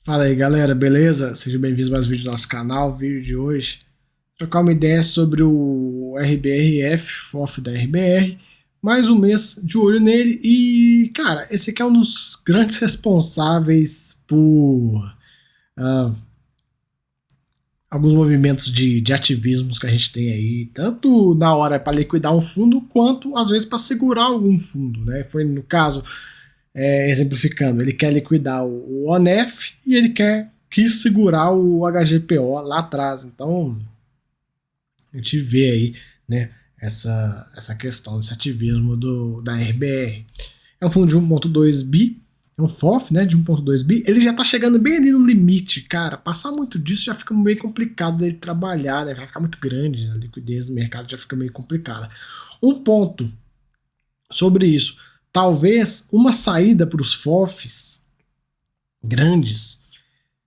Fala aí galera, beleza? Sejam bem-vindos a mais um vídeo do nosso canal. O vídeo de hoje, trocar uma ideia sobre o RBRF, FOF da RBR, mais um mês de olho nele e, cara, esse aqui é um dos grandes responsáveis por ah, alguns movimentos de ativismos que a gente tem aí, tanto na hora para liquidar um fundo, quanto às vezes para segurar algum fundo, né? Foi no caso exemplificando, ele quer liquidar o ONEF e ele quis segurar o HGPO lá atrás. Então, a gente vê aí, né, essa questão desse ativismo da RBR. É um fundo de 1.2 bi, é um FOF, né, de 1.2 bi, ele já tá chegando bem ali no limite, cara. Passar muito disso já fica meio complicado dele trabalhar, né, vai ficar muito grande, a liquidez do mercado já fica meio complicada. Um ponto sobre isso, talvez uma saída para os FOFs grandes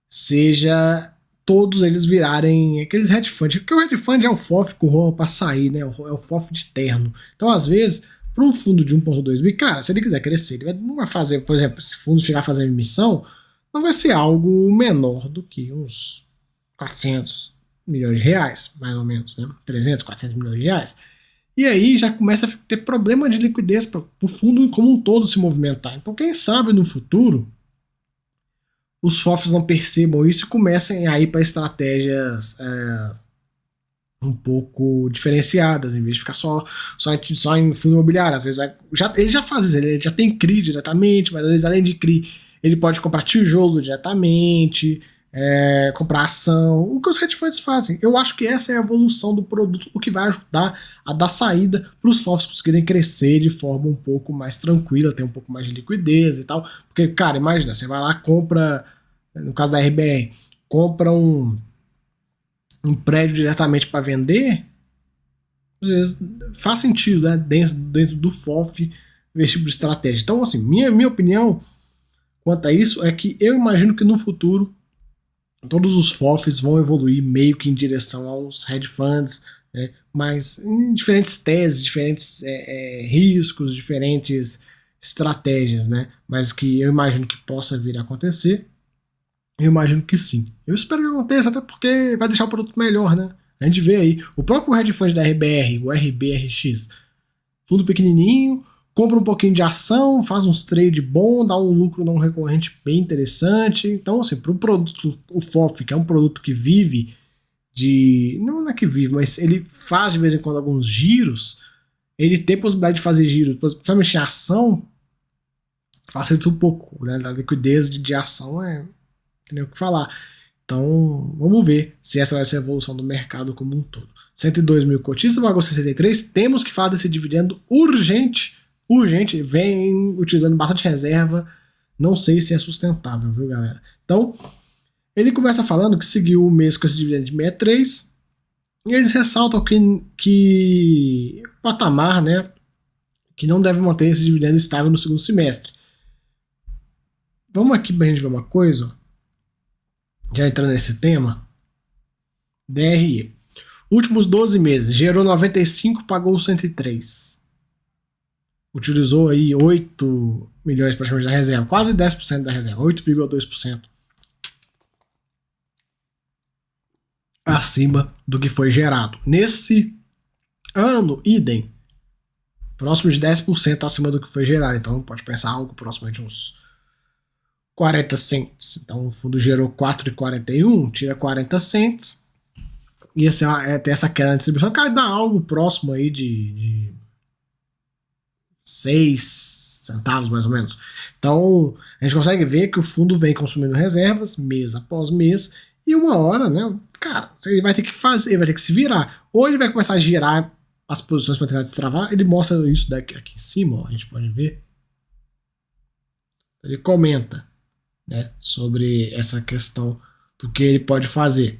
seja todos eles virarem aqueles hedge funds, porque o hedge fund é o FOF com roupa para sair, né? É o FOF de terno. Então, às vezes, para um fundo de 1.2 bi, cara, se ele quiser crescer, não vai fazer, por exemplo, se o fundo chegar a fazer emissão, não vai ser algo menor do que uns 400 milhões de reais, mais ou menos, né? 300, 400 milhões de reais. E aí já começa a ter problema de liquidez para o fundo como um todo se movimentar. Então, quem sabe no futuro os FOFs não percebam isso e comecem a ir para estratégias um pouco diferenciadas, em vez de ficar só em fundo imobiliário. Às vezes ele já faz isso, ele já tem CRI diretamente, mas às vezes além de CRI, ele pode comprar tijolo diretamente, comprar ação, o que os hedge funds fazem. Eu acho que essa é a evolução do produto, o que vai ajudar a dar saída para os FOFs conseguirem crescer de forma um pouco mais tranquila, ter um pouco mais de liquidez e tal. Porque, cara, imagina, você vai lá, compra, no caso da RBR, compra um prédio diretamente para vender, às vezes faz sentido, né, dentro do FOF, esse tipo de estratégia. Então, assim, minha opinião quanto a isso é que eu imagino que no futuro todos os FOFs vão evoluir meio que em direção aos hedge funds, né, mas em diferentes teses, diferentes riscos, diferentes estratégias, né, mas que eu imagino que possa vir a acontecer, eu imagino que sim. Eu espero que aconteça, até porque vai deixar o produto melhor, né. A gente vê aí, o próprio hedge fund da RBR, o RBRX, fundo pequenininho, compra um pouquinho de ação, faz uns trade bom, dá um lucro não recorrente bem interessante. Então, assim, para o produto, o FOF, que é um produto que vive não é que vive, mas ele faz de vez em quando alguns giros, ele tem possibilidade de fazer giros, principalmente em ação, facilita um pouco, né? A liquidez de ação não tem o que falar. Então, vamos ver se essa vai ser a evolução do mercado como um todo. 102 mil cotistas, pagou 63. Temos que falar desse dividendo urgente, vem utilizando bastante reserva. Não sei se é sustentável, viu, galera? Então, ele começa falando que seguiu o mês com esse dividendo de 63. E eles ressaltam que o patamar, né, que não deve manter esse dividendo estável no segundo semestre. Vamos aqui para a gente ver uma coisa, ó. Já entrando nesse tema, DRE. Últimos 12 meses, gerou 95, pagou 103. Utilizou aí 8 milhões praticamente da reserva, quase 10% da reserva, 8,2% acima do que foi gerado. Nesse ano, idem, próximo de 10% acima do que foi gerado. Então pode pensar algo próximo de uns 40 cents. Então o fundo gerou 4,41, tira 40 cents. E assim, tem essa queda na distribuição, que dá algo próximo aí de 6 centavos mais ou menos. Então a gente consegue ver que o fundo vem consumindo reservas mês após mês, e uma hora, né, cara, ele vai ter que fazer, ele vai ter que se virar, ou ele vai começar a girar as posições para tentar destravar. Ele mostra isso aqui em cima, ó, a gente pode ver. Ele comenta, né, sobre essa questão do que ele pode fazer.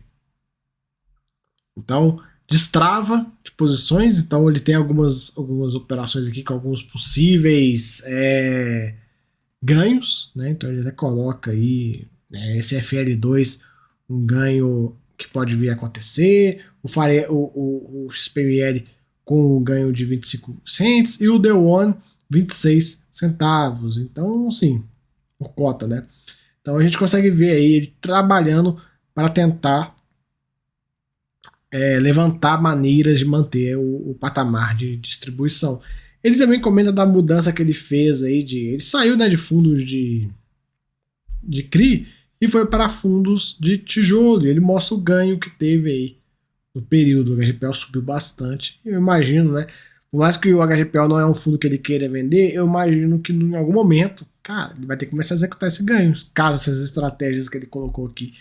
Então, destrava de posições. Então, ele tem algumas operações aqui com alguns possíveis ganhos, né? Então, ele até coloca aí, né, esse FL2, um ganho que pode vir a acontecer, o XPML com o ganho de 25 cents e o The One 26 centavos. Então, sim, por cota, né? Então a gente consegue ver aí ele trabalhando para tentar levantar maneiras de manter o patamar de distribuição. Ele também comenta da mudança que ele fez aí ele saiu, né, de fundos de CRI e foi para fundos de tijolo. Ele mostra o ganho que teve aí no período. O HGPO subiu bastante. Eu imagino, né? Por mais que o HGPO não é um fundo que ele queira vender, eu imagino que em algum momento, cara, ele vai ter que começar a executar esse ganho. Caso essas estratégias que ele colocou aqui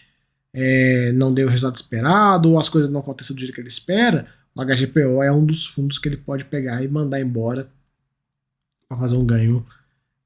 não dê o resultado esperado, ou as coisas não aconteçam do jeito que ele espera, o HGPO é um dos fundos que ele pode pegar e mandar embora para fazer um ganho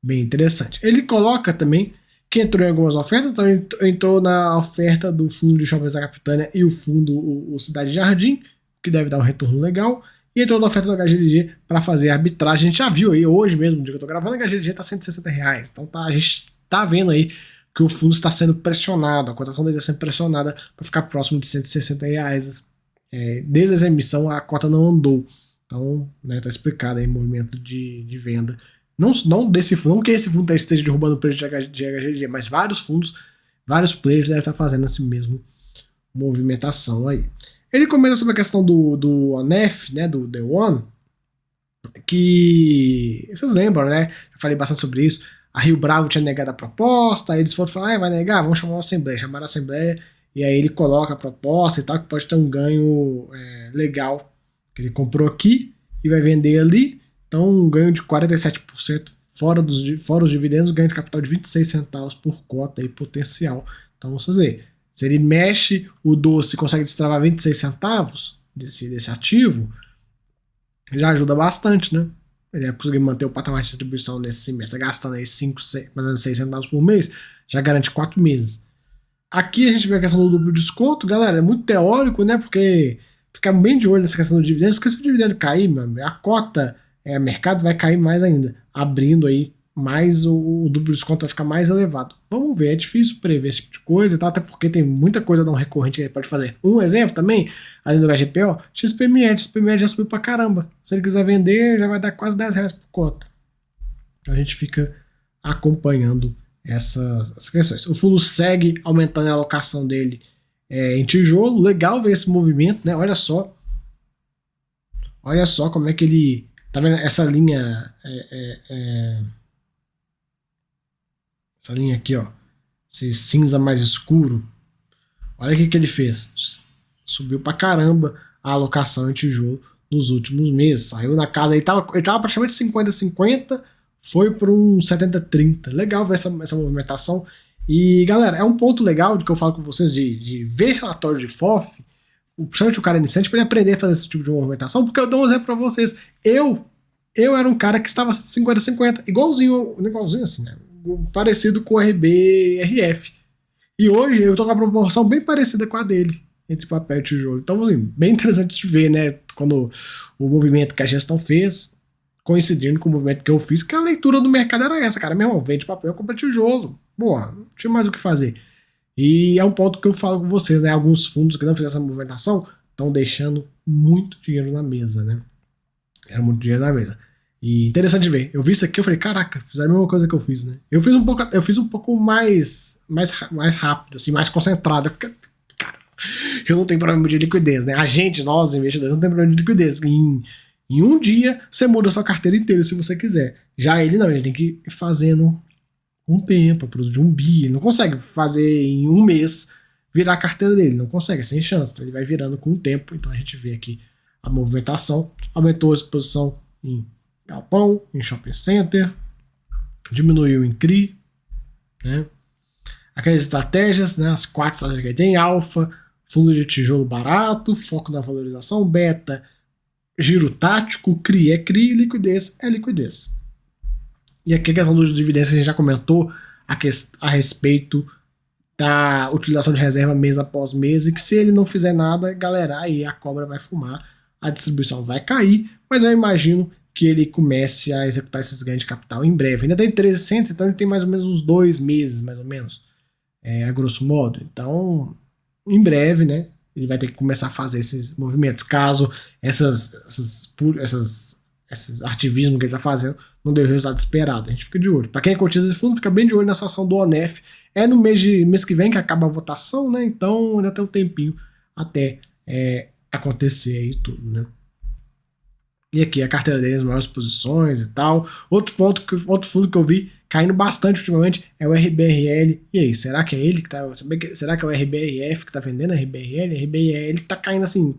bem interessante. Ele coloca também que entrou em algumas ofertas, então entrou na oferta do fundo de Shoppings da Capitânia e o fundo o Cidade Jardim, que deve dar um retorno legal, e entrou na oferta do HGLG para fazer arbitragem. A gente já viu aí, hoje mesmo, no dia que eu tô gravando, o HGLG tá R$160, então a gente tá vendo aí que o fundo está sendo pressionado, a cotação dele está sendo pressionada para ficar próximo de R$160. Desde essa emissão a cota não andou, então tá explicado aí o movimento de venda. Não desse fundo, não que esse fundo esteja derrubando o preço de HGLG, mas vários fundos, vários players devem estar fazendo essa mesma movimentação aí. Ele comenta sobre a questão do ANEF, né, do The One, que vocês lembram, né? Eu falei bastante sobre isso. A Rio Bravo tinha negado a proposta, aí eles foram falar, vai negar, vamos chamar uma assembleia. Chamaram a assembleia, e aí ele coloca a proposta e tal, que pode ter um ganho legal, que ele comprou aqui e vai vender ali. Então, um ganho de 47%, fora os dividendos, ganho de capital de 26 centavos por cota aí, potencial. Então, vocês verem, se ele mexe o doce e consegue destravar 26 centavos desse ativo, já ajuda bastante, né? Ele vai conseguir manter o patamar de distribuição nesse semestre, gastando aí 5, 6, mais ou menos 6 centavos por mês, já garante 4 meses. Aqui a gente vê a questão do duplo desconto, galera, é muito teórico, né? Porque ficar bem de olho nessa questão do dividendo, porque se o dividendo cair, mano, a cota mercado vai cair mais ainda, abrindo aí mais o duplo desconto vai ficar mais elevado. Vamos ver, é difícil prever esse tipo de coisa e tal, até porque tem muita coisa não recorrente que ele pode fazer. Um exemplo também, além do HGPO, XPMR já subiu pra caramba. Se ele quiser vender, já vai dar quase R$10 por cota. Então a gente fica acompanhando essas questões. O fundo segue aumentando a alocação dele em tijolo. Legal ver esse movimento, né? Olha só como é que ele... Tá vendo essa linha? Essa linha aqui, ó. Esse cinza mais escuro. Olha o que ele fez. Subiu pra caramba a alocação em tijolo nos últimos meses. Saiu na casa, ele tava praticamente 50-50, foi para um 70-30. Legal ver essa movimentação. E, galera, é um ponto legal de que eu falo com vocês de ver relatório de FOF, principalmente o cara iniciante, para ele aprender a fazer esse tipo de movimentação, porque eu dou um exemplo para vocês. Eu era um cara que estava 50-50, igualzinho assim, né? Parecido com o RBRF. E hoje eu tô com uma proporção bem parecida com a dele, entre papel e tijolo. Então, assim, bem interessante de ver, né? Quando o movimento que a gestão fez coincidindo com o movimento que eu fiz, que a leitura do mercado era essa, cara. Meu irmão, vende papel, compra tijolo. Boa, não tinha mais o que fazer. E é um ponto que eu falo com vocês, né? Alguns fundos que não fizeram essa movimentação estão deixando muito dinheiro na mesa, né? Era muito dinheiro na mesa. E interessante ver. Eu vi isso aqui, eu falei, caraca, fizeram a mesma coisa que eu fiz, né? Eu fiz um pouco mais rápido, assim, mais concentrado, porque, cara, eu não tenho problema de liquidez, né? Nós, investidores, não tem problema de liquidez. Em um dia, você muda a sua carteira inteira, se você quiser. Já ele não, ele tem que ir fazendo um tempo, produzir um bi, ele não consegue fazer em um mês virar a carteira dele, não consegue, é sem chance, então ele vai virando com o tempo. Então a gente vê aqui a movimentação, aumentou a exposição em galpão, em shopping center, diminuiu em CRI, né? Aquelas estratégias, né? As 4 estratégias que ele tem: alfa, fundo de tijolo barato, foco na valorização, beta, giro tático, CRI é CRI, liquidez é liquidez. E aqui a questão dos dividendos a gente já comentou a respeito da utilização de reserva mês após mês, e que se ele não fizer nada, galera, aí a cobra vai fumar, a distribuição vai cair, mas eu imagino que ele comece a executar esses ganhos de capital em breve. Ainda tem 1300, então ele tem mais ou menos uns 2 meses, mais ou menos, a grosso modo. Então, em breve, né, ele vai ter que começar a fazer esses movimentos, caso esses ativismos que ele está fazendo não deu o resultado esperado. A gente fica de olho. Para quem cotiza esse fundo, fica bem de olho nessa ação do ONEF. É no mês que vem que acaba a votação, né? Então ainda tem um tempinho até acontecer aí tudo, né? E aqui a carteira deles, maiores posições e tal. Outro fundo que eu vi caindo bastante ultimamente é o RBRL. E aí, será que é ele que tá. Será que é o RBRF que tá vendendo a RBRL? A RBRL tá caindo assim,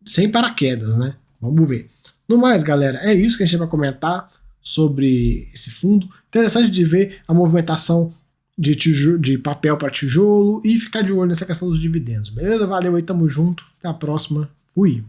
sem paraquedas, né? Vamos ver. No mais, galera, é isso que a gente vai comentar sobre esse fundo. Interessante de ver a movimentação de papel para tijolo e ficar de olho nessa questão dos dividendos. Beleza? Valeu aí, tamo junto. Até a próxima. Fui.